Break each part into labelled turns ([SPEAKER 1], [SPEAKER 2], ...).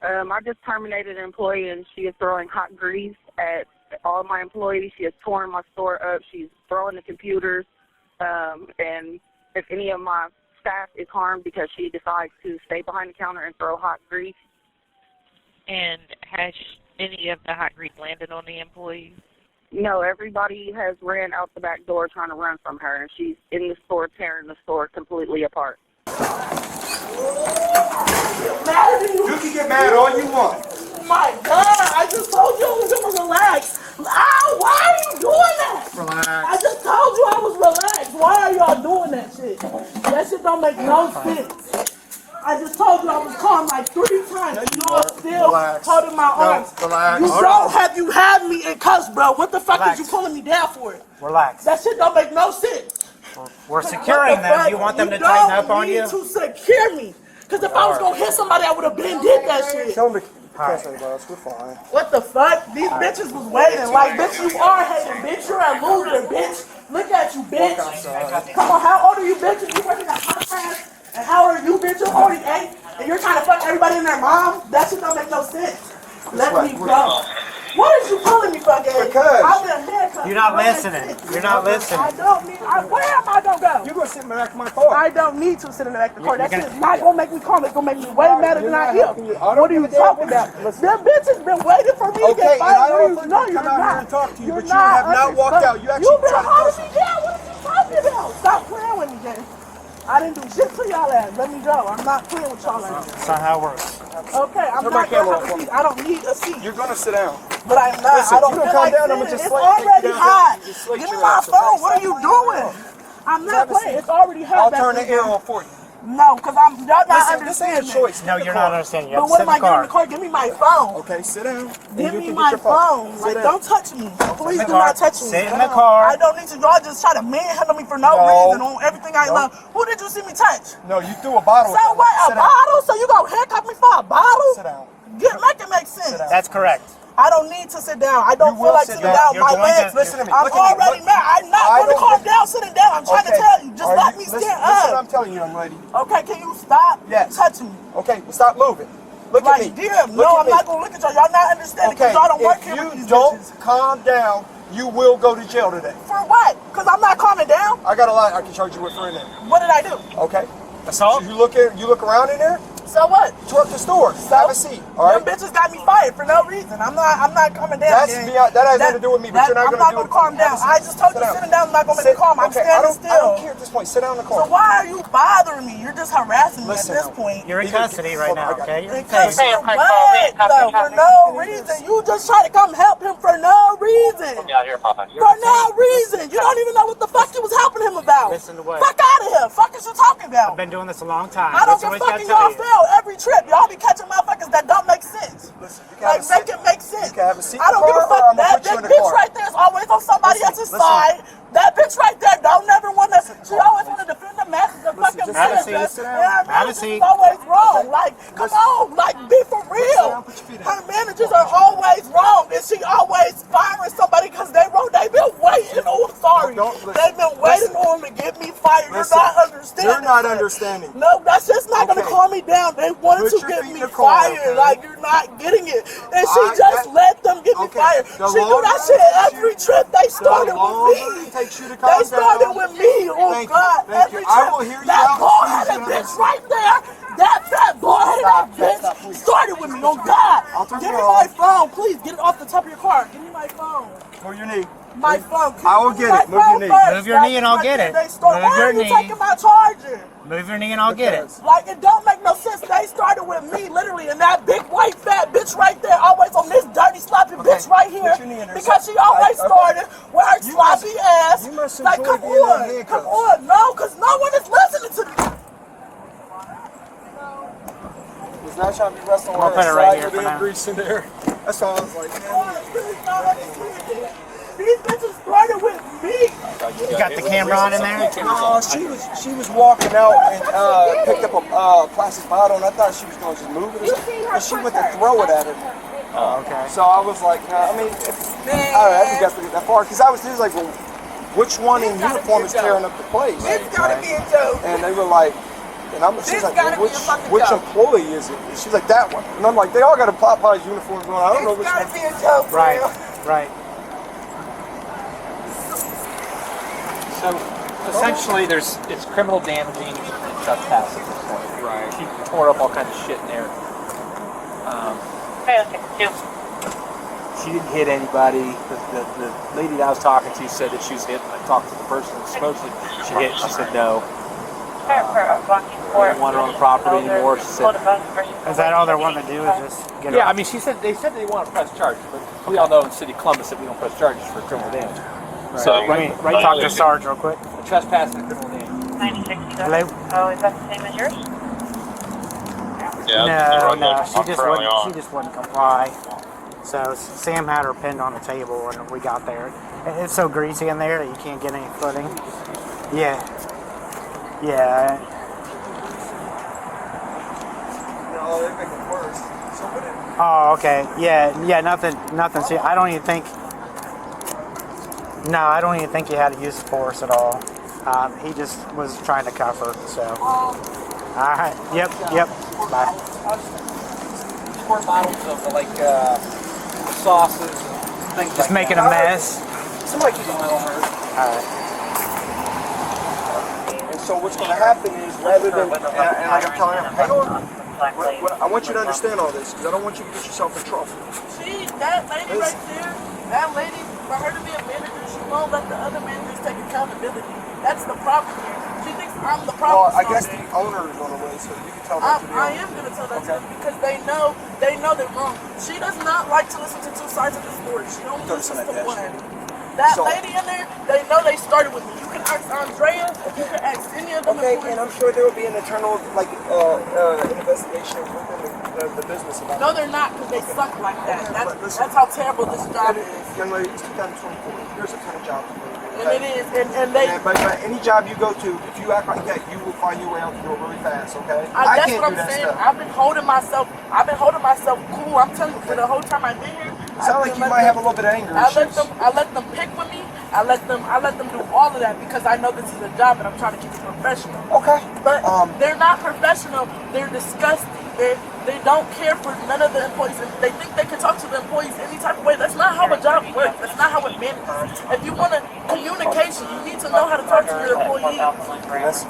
[SPEAKER 1] I just terminated an employee, and she is throwing hot grease at all my employees. She has torn my store up. She's throwing the computers. And if any of my staff is harmed because she decides to stay behind the counter and throw hot grease.
[SPEAKER 2] And has any of the hot grease landed on the employees?
[SPEAKER 1] No, everybody has ran out the back door trying to run from her, and she's in the store tearing the store completely apart.
[SPEAKER 3] You can get mad all you want.
[SPEAKER 4] My God, I just told you I was going to relax. Ow, why are you doing that?
[SPEAKER 3] Relax.
[SPEAKER 4] I just told you I was relaxed. Why are y'all doing that shit? That shit don't make no sense. I just told you I was calm like 3 times. And y'all still holding my arms.
[SPEAKER 3] Relax.
[SPEAKER 4] You had me in cuffs, bro. What the fuck is you pulling me down for?
[SPEAKER 5] Relax.
[SPEAKER 4] That shit don't make no sense.
[SPEAKER 5] We're securing them. You want them to tighten up on you?
[SPEAKER 4] You don't need to secure me. Because if I was going to hit somebody, I would have been did that shit.
[SPEAKER 3] Tell them to cash our boss. We're fine.
[SPEAKER 4] What the fuck? These bitches was waiting. Like, bitch, you are hating. Bitch, you're a loser, bitch. Look at you, bitch. Come on, how old are you, bitch? You working at hot class? And how old are you, bitch? You're 48. And you're trying to fuck everybody and their mom? That shit don't make no sense. Let me go. What is you pulling me for, gay?
[SPEAKER 3] Because
[SPEAKER 4] I've been handcuffed.
[SPEAKER 5] You're not listening. You're not listening.
[SPEAKER 4] I don't need. Where am I gonna go?
[SPEAKER 3] you're going to sit in the back of my car.
[SPEAKER 4] I don't need to sit in the back of the car. That shit is not gonna make me calm. It's gonna make me way madder than I am. What are you talking about? Them bitches been waiting for me to get fired. No, you're not.
[SPEAKER 3] You have not walked out. You actually
[SPEAKER 4] You've been holding me down. What are you talking about? Stop playing with me, Jay. I didn't do shit to y'all ass. Let me go. I'm not playing with y'all ass.
[SPEAKER 5] That's not how it works.
[SPEAKER 4] Okay, I'm not gonna have a seat. I don't need a seat.
[SPEAKER 3] You're going to sit down.
[SPEAKER 4] But I'm not.
[SPEAKER 3] Listen,
[SPEAKER 4] I don't
[SPEAKER 3] you don't
[SPEAKER 4] feel
[SPEAKER 3] calm
[SPEAKER 4] like
[SPEAKER 3] down, I'm
[SPEAKER 4] sitting.
[SPEAKER 3] gonna just
[SPEAKER 4] It's
[SPEAKER 3] slate
[SPEAKER 4] already
[SPEAKER 3] you down.
[SPEAKER 4] hot.
[SPEAKER 3] Just slate
[SPEAKER 4] Give
[SPEAKER 3] your
[SPEAKER 4] me my
[SPEAKER 3] ass,
[SPEAKER 4] phone.
[SPEAKER 3] okay?
[SPEAKER 4] What are you doing? I'm not playing. It's already hot.
[SPEAKER 3] I'll
[SPEAKER 4] back
[SPEAKER 3] turn the
[SPEAKER 4] there.
[SPEAKER 3] air on for you.
[SPEAKER 4] No, because y'all not
[SPEAKER 3] Listen, this ain't a
[SPEAKER 4] understanding.
[SPEAKER 3] choice.
[SPEAKER 5] No, you're not understanding. You
[SPEAKER 4] But
[SPEAKER 5] have
[SPEAKER 4] what
[SPEAKER 5] to
[SPEAKER 4] am
[SPEAKER 5] sit
[SPEAKER 4] I
[SPEAKER 5] in the
[SPEAKER 4] getting in the
[SPEAKER 5] car.
[SPEAKER 4] car? Give me my phone.
[SPEAKER 3] Okay, sit down.
[SPEAKER 4] Give
[SPEAKER 3] You
[SPEAKER 4] me
[SPEAKER 3] can
[SPEAKER 4] my
[SPEAKER 3] get your
[SPEAKER 4] phone.
[SPEAKER 3] Sit
[SPEAKER 4] Like,
[SPEAKER 3] down.
[SPEAKER 4] don't touch me. Please
[SPEAKER 5] in the
[SPEAKER 4] do
[SPEAKER 5] car.
[SPEAKER 4] not touch me.
[SPEAKER 5] Sit in the car.
[SPEAKER 4] I don't need to. Y'all just try to manhandle me for no
[SPEAKER 3] No.
[SPEAKER 4] reason on everything I love. Who did you see me touch?
[SPEAKER 3] No, you threw a bottle.
[SPEAKER 4] So what? A bottle? So you gonna handcuff me for a bottle?
[SPEAKER 3] Sit down.
[SPEAKER 4] Make it make sense.
[SPEAKER 5] That's correct.
[SPEAKER 4] I don't need to sit down. I don't
[SPEAKER 3] You
[SPEAKER 4] feel
[SPEAKER 3] will
[SPEAKER 4] like
[SPEAKER 3] sit
[SPEAKER 4] sitting
[SPEAKER 3] down.
[SPEAKER 4] down.
[SPEAKER 5] You're
[SPEAKER 4] My
[SPEAKER 5] going to-
[SPEAKER 4] legs.
[SPEAKER 3] Listen to me.
[SPEAKER 4] I'm
[SPEAKER 3] Look at me.
[SPEAKER 4] already
[SPEAKER 3] Look.
[SPEAKER 4] mad. I'm not
[SPEAKER 3] I
[SPEAKER 4] going to
[SPEAKER 3] don't
[SPEAKER 4] calm
[SPEAKER 3] think-
[SPEAKER 4] down sitting down. I'm trying to tell you. Just let me stand
[SPEAKER 3] Listen what
[SPEAKER 4] up.
[SPEAKER 3] I'm telling you, young lady.
[SPEAKER 4] Okay, can you stop
[SPEAKER 3] Yes.
[SPEAKER 4] touching me?
[SPEAKER 3] Okay, well, stop moving. Look at me.
[SPEAKER 4] Like, damn,
[SPEAKER 3] Look
[SPEAKER 4] no,
[SPEAKER 3] at
[SPEAKER 4] I'm
[SPEAKER 3] me.
[SPEAKER 4] not going to look at y'all. Y'all not understanding
[SPEAKER 3] Okay,
[SPEAKER 4] because y'all don't work
[SPEAKER 3] if
[SPEAKER 4] here with
[SPEAKER 3] you
[SPEAKER 4] these
[SPEAKER 3] don't
[SPEAKER 4] bitches.
[SPEAKER 3] calm down, you will go to jail today.
[SPEAKER 4] For what? Because I'm not calming down?
[SPEAKER 3] I got a lot I can charge you with for in there.
[SPEAKER 4] What did I do?
[SPEAKER 3] Okay?
[SPEAKER 5] Assault?
[SPEAKER 3] So you look around in there,
[SPEAKER 4] So what?
[SPEAKER 3] tour up the store, have a seat, all right?
[SPEAKER 4] Them bitches got me fired for no reason. I'm not coming down.
[SPEAKER 3] That's beyond, that has nothing to do with me, but you're not
[SPEAKER 4] I'm
[SPEAKER 3] going
[SPEAKER 4] not
[SPEAKER 3] to
[SPEAKER 4] going to calm down. I just told you sitting down is not going to make me calm. I'm standing
[SPEAKER 3] I
[SPEAKER 4] still.
[SPEAKER 3] don't care at this point. Sit down in the car.
[SPEAKER 4] So why are you bothering me? You're just harassing me
[SPEAKER 3] Listen,
[SPEAKER 4] at this point.
[SPEAKER 5] You're in custody right now, okay? You're in
[SPEAKER 4] Because
[SPEAKER 5] custody.
[SPEAKER 4] for what, though? For no reason. You just try to come help him for no reason. For no reason. You don't even know what the fuck you was helping him about.
[SPEAKER 5] Listen to what?
[SPEAKER 4] Fuck out of here. Fuck is you talking about?
[SPEAKER 5] I've been doing this a long time.
[SPEAKER 4] I don't
[SPEAKER 5] Listen
[SPEAKER 4] give
[SPEAKER 5] what
[SPEAKER 4] fucking
[SPEAKER 5] I tell
[SPEAKER 4] y'all
[SPEAKER 5] you.
[SPEAKER 4] fail every trip. Y'all be catching motherfuckers that don't make sense.
[SPEAKER 3] Listen, you can
[SPEAKER 4] Like,
[SPEAKER 3] have a
[SPEAKER 4] make
[SPEAKER 3] seat.
[SPEAKER 4] it make sense.
[SPEAKER 3] You can have a seat in
[SPEAKER 4] I don't
[SPEAKER 3] the
[SPEAKER 4] give a
[SPEAKER 3] car, or
[SPEAKER 4] fuck.
[SPEAKER 3] I'm gonna
[SPEAKER 4] That
[SPEAKER 3] put you in the
[SPEAKER 4] bitch
[SPEAKER 3] car.
[SPEAKER 4] right there is always on somebody else's side. That bitch right there don't never want to. She always want to defend the message. The fucking
[SPEAKER 3] just
[SPEAKER 5] have a
[SPEAKER 4] message.
[SPEAKER 5] seat.
[SPEAKER 4] Yeah,
[SPEAKER 5] Have a
[SPEAKER 4] managers
[SPEAKER 5] seat.
[SPEAKER 4] is always wrong. Like, come on, like, be for real.
[SPEAKER 3] Put your feet
[SPEAKER 4] Her managers are always wrong, and she always firing somebody because they wrong. They've been waiting. Oh, I'm sorry.
[SPEAKER 3] Don't listen.
[SPEAKER 4] They've been waiting on to get me fired.
[SPEAKER 3] Listen,
[SPEAKER 4] You're not understanding.
[SPEAKER 3] you're not
[SPEAKER 4] that.
[SPEAKER 3] understanding.
[SPEAKER 4] No, that's just not going to
[SPEAKER 3] Okay.
[SPEAKER 4] calm me down. They wanted
[SPEAKER 3] Put
[SPEAKER 4] to
[SPEAKER 3] your
[SPEAKER 4] get
[SPEAKER 3] feet
[SPEAKER 4] me
[SPEAKER 3] in the car,
[SPEAKER 4] fired.
[SPEAKER 3] okay?
[SPEAKER 4] Like, you're not getting it. And she just
[SPEAKER 3] that-
[SPEAKER 4] let them get me
[SPEAKER 3] okay.
[SPEAKER 4] fired.
[SPEAKER 3] The
[SPEAKER 4] She do
[SPEAKER 3] longer
[SPEAKER 4] that
[SPEAKER 3] it
[SPEAKER 4] shit
[SPEAKER 3] takes
[SPEAKER 4] every
[SPEAKER 3] you-
[SPEAKER 4] trip. They started
[SPEAKER 3] The longer
[SPEAKER 4] with me.
[SPEAKER 3] it takes you to calm
[SPEAKER 4] They started
[SPEAKER 3] down.
[SPEAKER 4] with me. Oh,
[SPEAKER 3] Thank you.
[SPEAKER 4] God.
[SPEAKER 3] Thank
[SPEAKER 4] Every
[SPEAKER 3] you.
[SPEAKER 4] trip.
[SPEAKER 3] I will hear you
[SPEAKER 4] that
[SPEAKER 3] out
[SPEAKER 4] bald
[SPEAKER 3] as soon
[SPEAKER 4] headed
[SPEAKER 3] as you
[SPEAKER 4] bitch right there. That fat bald headed
[SPEAKER 3] Stop
[SPEAKER 4] bitch started with me. Oh, God.
[SPEAKER 3] I'll turn
[SPEAKER 4] Give
[SPEAKER 3] it
[SPEAKER 4] me
[SPEAKER 3] off.
[SPEAKER 4] my phone. Please, get it off the top of your car. Give me my phone.
[SPEAKER 3] Move your knee.
[SPEAKER 4] My phone.
[SPEAKER 3] I will
[SPEAKER 4] Give me
[SPEAKER 3] get it.
[SPEAKER 4] my
[SPEAKER 3] Move your
[SPEAKER 4] phone
[SPEAKER 3] knee.
[SPEAKER 4] first.
[SPEAKER 5] Move your knee and I'll
[SPEAKER 4] Right
[SPEAKER 5] get
[SPEAKER 4] there,
[SPEAKER 5] it.
[SPEAKER 4] they start-
[SPEAKER 5] Move
[SPEAKER 4] Why
[SPEAKER 5] your
[SPEAKER 4] are you
[SPEAKER 5] knee.
[SPEAKER 4] taking my charger?
[SPEAKER 5] Move your knee and I'll get it.
[SPEAKER 4] Like, it don't make no sense. They started with me, literally, and that big white fat bitch right there, always on this dirty sloppy bitch right here,
[SPEAKER 3] Put your knee in there.
[SPEAKER 4] because she always started with her
[SPEAKER 3] You
[SPEAKER 4] sloppy
[SPEAKER 3] must-
[SPEAKER 4] ass.
[SPEAKER 3] you must
[SPEAKER 4] Like,
[SPEAKER 3] enjoy
[SPEAKER 4] come
[SPEAKER 3] being in
[SPEAKER 4] on,
[SPEAKER 3] handcuffs.
[SPEAKER 4] come on, no, because no one is listening to me.
[SPEAKER 3] He's not trying to be wrestling
[SPEAKER 5] I'll
[SPEAKER 3] with
[SPEAKER 5] put it
[SPEAKER 3] her
[SPEAKER 5] right
[SPEAKER 3] side
[SPEAKER 5] here
[SPEAKER 3] with
[SPEAKER 5] for
[SPEAKER 3] the
[SPEAKER 5] now.
[SPEAKER 3] grease in there. That's all I was like, man.
[SPEAKER 4] These bitches started with me.
[SPEAKER 5] You got the camera on in there?
[SPEAKER 3] No, she was walking out and picked up a plastic bottle, and I thought she was going to just move it. But she went to throw it at her.
[SPEAKER 5] Oh, okay.
[SPEAKER 3] So I was like, I mean, I think that's to get that far. Because he was like, well, which one in uniform is tearing up the place?
[SPEAKER 4] It's gotta be a joke.
[SPEAKER 3] And they were like, she's like, well, which employee is it? And she's like, that one. And I'm like, they all got a Popeyes uniforms on. I don't know which one.
[SPEAKER 4] It's gotta be a joke.
[SPEAKER 5] Right. So essentially, it's criminal damaging and trespassing. Right. She tore up all kinds of shit in there. She didn't hit anybody. The lady that I was talking to said that she was hit. I talked to the person that supposedly she hit. She said no. They don't want her on the property anymore. She said.
[SPEAKER 6] Is that all they're wanting to do? Is just get her?
[SPEAKER 5] Yeah, I mean, they said they want to press charges, but we all know in the city of Columbus that we don't press charges for criminal damage.
[SPEAKER 6] Right.
[SPEAKER 5] So
[SPEAKER 6] Talk to Sarge real quick.
[SPEAKER 5] Trespassing and criminal damage.
[SPEAKER 2] 96.
[SPEAKER 6] Hello?
[SPEAKER 2] Oh, is that the same as yours?
[SPEAKER 6] No, she just wouldn't comply. So Sam had her pinned on the table when we got there. It's so greasy in there that you can't get any footing. Yeah.
[SPEAKER 3] No, they make it worse. So what did...
[SPEAKER 6] Oh, okay. Yeah, nothing. See, I don't even think he had to use force at all. He just was trying to cuff her, so. All right. Yep. Bye.
[SPEAKER 5] 4 bottles of sauces and things
[SPEAKER 6] Just
[SPEAKER 5] like
[SPEAKER 6] making
[SPEAKER 5] that.
[SPEAKER 6] a mess.
[SPEAKER 3] Somebody keep an eye on her.
[SPEAKER 6] Alright.
[SPEAKER 3] And so what's going to happen is, rather than, and like I'm telling her, hang on, I want you to understand all this, because I don't want you to get yourself in trouble.
[SPEAKER 4] See, that lady right there, that lady, for her to be a manager, she won't let the other managers take accountability. That's the problem here. She thinks I'm the problem.
[SPEAKER 3] Well, I guess the owner is on the way, so you can tell that to the owner.
[SPEAKER 4] I am going to tell that to them because they know they're wrong. She does not like to listen to two sides of the story. She only listens to one. That lady in there, they know they started with me. You can ask Andrea, you can ask any of them.
[SPEAKER 3] Okay, and I'm sure there will be an internal, investigation within the business about it.
[SPEAKER 4] No, they're not, because they suck like that. That's how terrible this job is.
[SPEAKER 3] Young lady, it's 2024. There's a ton of jobs.
[SPEAKER 4] And it is, and they...
[SPEAKER 3] But any job you go to, if you act like that, you will find your way out the door really fast, okay?
[SPEAKER 4] That's
[SPEAKER 3] can't
[SPEAKER 4] what I'm
[SPEAKER 3] do that
[SPEAKER 4] saying.
[SPEAKER 3] stuff.
[SPEAKER 4] I've been holding myself cool. I'm telling you, for the whole time I've been here,
[SPEAKER 3] It sounds like you might have a little bit of anger
[SPEAKER 4] I
[SPEAKER 3] issues.
[SPEAKER 4] let them pick with me. I let them do all of that because I know this is a job and I'm trying to keep it professional.
[SPEAKER 3] Okay.
[SPEAKER 4] But they're not professional. They're disgusting. They don't care for none of the employees. They think they can talk to the employees any type of way. That's not how a job works. That's not how it manages. If you want communication, you need to know how to talk to your employees.
[SPEAKER 3] That's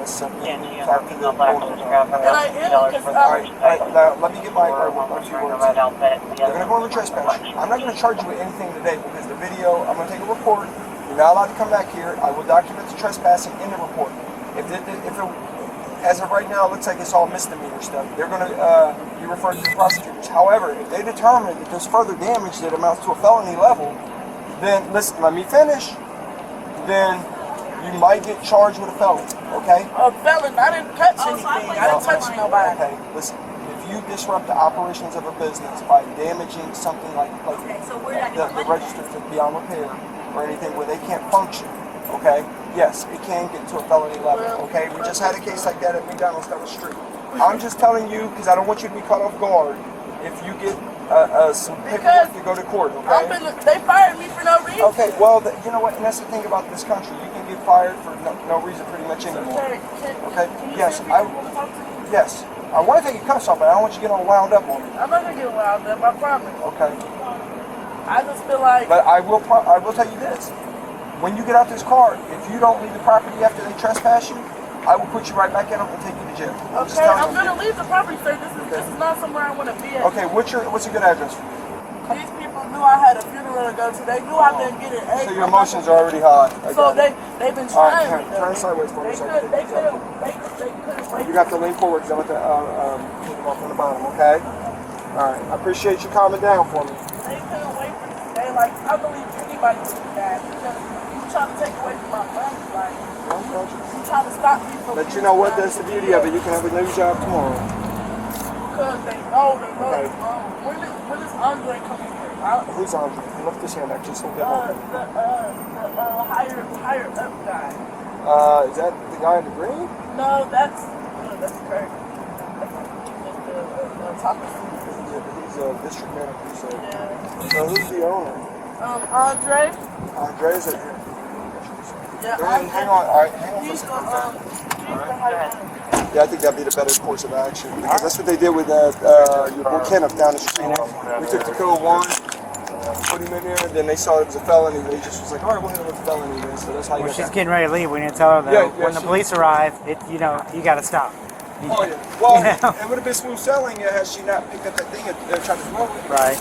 [SPEAKER 3] something you talk to the owner about.
[SPEAKER 4] And I am because
[SPEAKER 3] Now, let me get my few words. They're going to go on the trespass. I'm not going to charge you with anything today because the video, I'm going to take a report. You're not allowed to come back here. I will document the trespassing in the report. As of right now, it looks like it's all misdemeanor stuff. They're going to be referred to the prosecutors. However, if they determine that there's further damage that amounts to a felony level, then, listen, let me finish, then you might get charged with a felony, okay?
[SPEAKER 4] a felon, I didn't touch anything. I didn't touch nobody.
[SPEAKER 3] Okay, listen, if you disrupt the operations of a business by damaging something like the register to beyond repair or anything where they can't function, okay? Yes, it can get to a felony level, okay? We just had a case like that at McDonald's down the street. I'm just telling you, because I don't want you to be caught off guard, if you get some paperwork to go to court, okay?
[SPEAKER 4] They fired me for no reason.
[SPEAKER 3] Okay, well, you know what, and that's the thing about this country. You can get fired for no reason pretty much anymore. Okay, yes, yes. I want to take your cuffs off, but I don't want you to get all wound up on me.
[SPEAKER 4] I'm not going to get wound up, I promise.
[SPEAKER 3] Okay.
[SPEAKER 4] I just feel like...
[SPEAKER 3] But I will tell you this. When you get out this car, if you don't leave the property after they trespass you, I will put you right back in them and take you to jail.
[SPEAKER 4] Okay, I'm going to leave the property, sir. This is not somewhere I want to be at.
[SPEAKER 3] Okay, what's a good address for you?
[SPEAKER 4] These people knew I had a funeral to go to. They knew I've been getting eggs.
[SPEAKER 3] So your emotions are already high.
[SPEAKER 4] So they've been trying.
[SPEAKER 3] All right, turn sideways for me.
[SPEAKER 4] They couldn't.
[SPEAKER 3] You have to lean forward because I'm at the pick them up on the bottom, okay? All right, I appreciate you calming down for me.
[SPEAKER 4] They couldn't wait for this day. Like, I believe anybody would do that because you trying to take away from my money. Like, you trying to stop me from...
[SPEAKER 3] But you know what? That's the beauty of it. You can have a new job tomorrow.
[SPEAKER 4] Because they know it's wrong. When is Andre coming here?
[SPEAKER 3] Who's Andre? Lift his hand up just a little bit more.
[SPEAKER 4] The higher up guy.
[SPEAKER 3] Is that the guy in the green?
[SPEAKER 4] No, that's Kurt. That's the top of
[SPEAKER 3] He's the district manager. So who's the owner?
[SPEAKER 4] Andre.
[SPEAKER 3] Andre's it here.
[SPEAKER 4] Yeah,
[SPEAKER 3] Hang on, all right, hang on for a
[SPEAKER 4] he's
[SPEAKER 3] second.
[SPEAKER 4] the
[SPEAKER 3] Yeah, I think that'd be the better course of action because that's what they did with your boy Kenneth down the street. We took the code 1, put him in there, and then they saw it was a felony. And they just was like, all right, we'll hit him with a felony. Man. So that's how you.
[SPEAKER 6] Well,
[SPEAKER 3] got
[SPEAKER 6] she's
[SPEAKER 3] that.
[SPEAKER 6] getting ready to leave. We need to tell her though. When the police arrive, you got to stop.
[SPEAKER 3] Oh yeah. Well,
[SPEAKER 6] You know?
[SPEAKER 3] it would have been smooth sailing had she not picked up that thing and tried to smoke it.
[SPEAKER 6] Right.